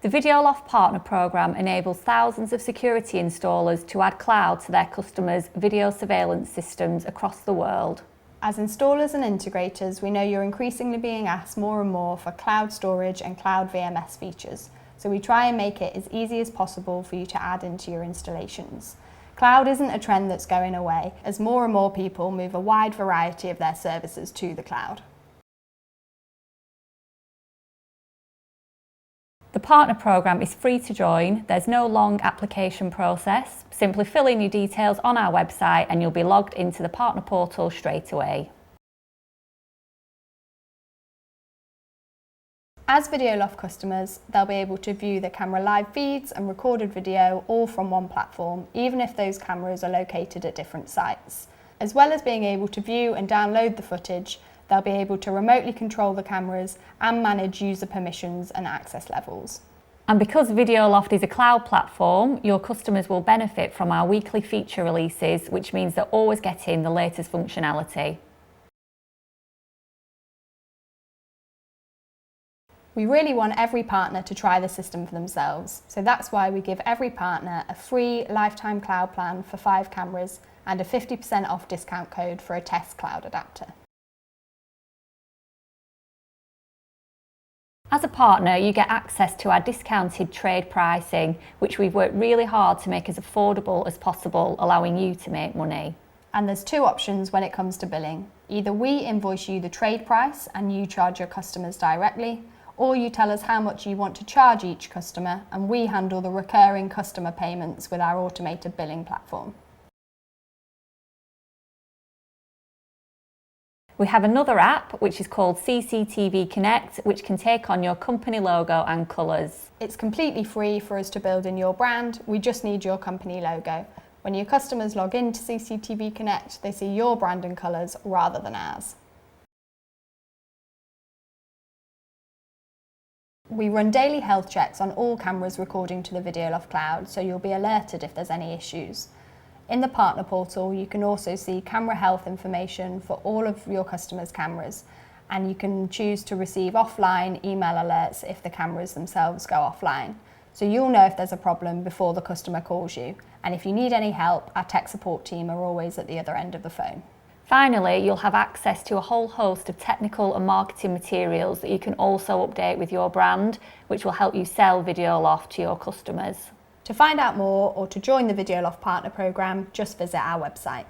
The Videoloft Partner Programme enables thousands of security installers to add cloud to their customers' video surveillance systems across the world. As installers and integrators, we know you're increasingly being asked more and more for cloud storage and cloud VMS features, so we try and make it as easy as possible for you to add into your installations. Cloud isn't a trend that's going away, as more and more people move a wide variety of their services to the cloud. The Partner Programme is free to join. There's no long application process. Simply fill in your details on our website and you'll be logged into the Partner Portal straight away. As Videoloft customers, they'll be able to view the camera live feeds and recorded video all from one platform, even if those cameras are located at different sites. As well as being able to view and download the footage, they'll be able to remotely control the cameras and manage user permissions and access levels. And because Videoloft is a cloud platform, your customers will benefit from our weekly feature releases, which means they're always getting the latest functionality. We really want every partner to try the system for themselves, so that's why we give every partner a free lifetime cloud plan for 5 cameras and a 50% off discount code for a test cloud adapter. As a partner, you get access to our discounted trade pricing, which we've worked really hard to make as affordable as possible, allowing you to make money. And there's 2 options when it comes to billing. Either we invoice you the trade price and you charge your customers directly, or you tell us how much you want to charge each customer and we handle the recurring customer payments with our automated billing platform. We have another app which is called CCTV Connect, which can take on your company logo and colours. It's completely free for us to build in your brand, we just need your company logo. When your customers log into CCTV Connect, they see your brand and colours rather than ours. We run daily health checks on all cameras recording to the Videoloft Cloud, so you'll be alerted if there's any issues. In the partner portal, you can also see camera health information for all of your customers' cameras, and you can choose to receive offline email alerts if the cameras themselves go offline. So you'll know if there's a problem before the customer calls you, and if you need any help, our tech support team are always at the other end of the phone. Finally, you'll have access to a whole host of technical and marketing materials that you can also update with your brand, which will help you sell Videoloft to your customers. To find out more or to join the Videoloft Partner Programme, just visit our website.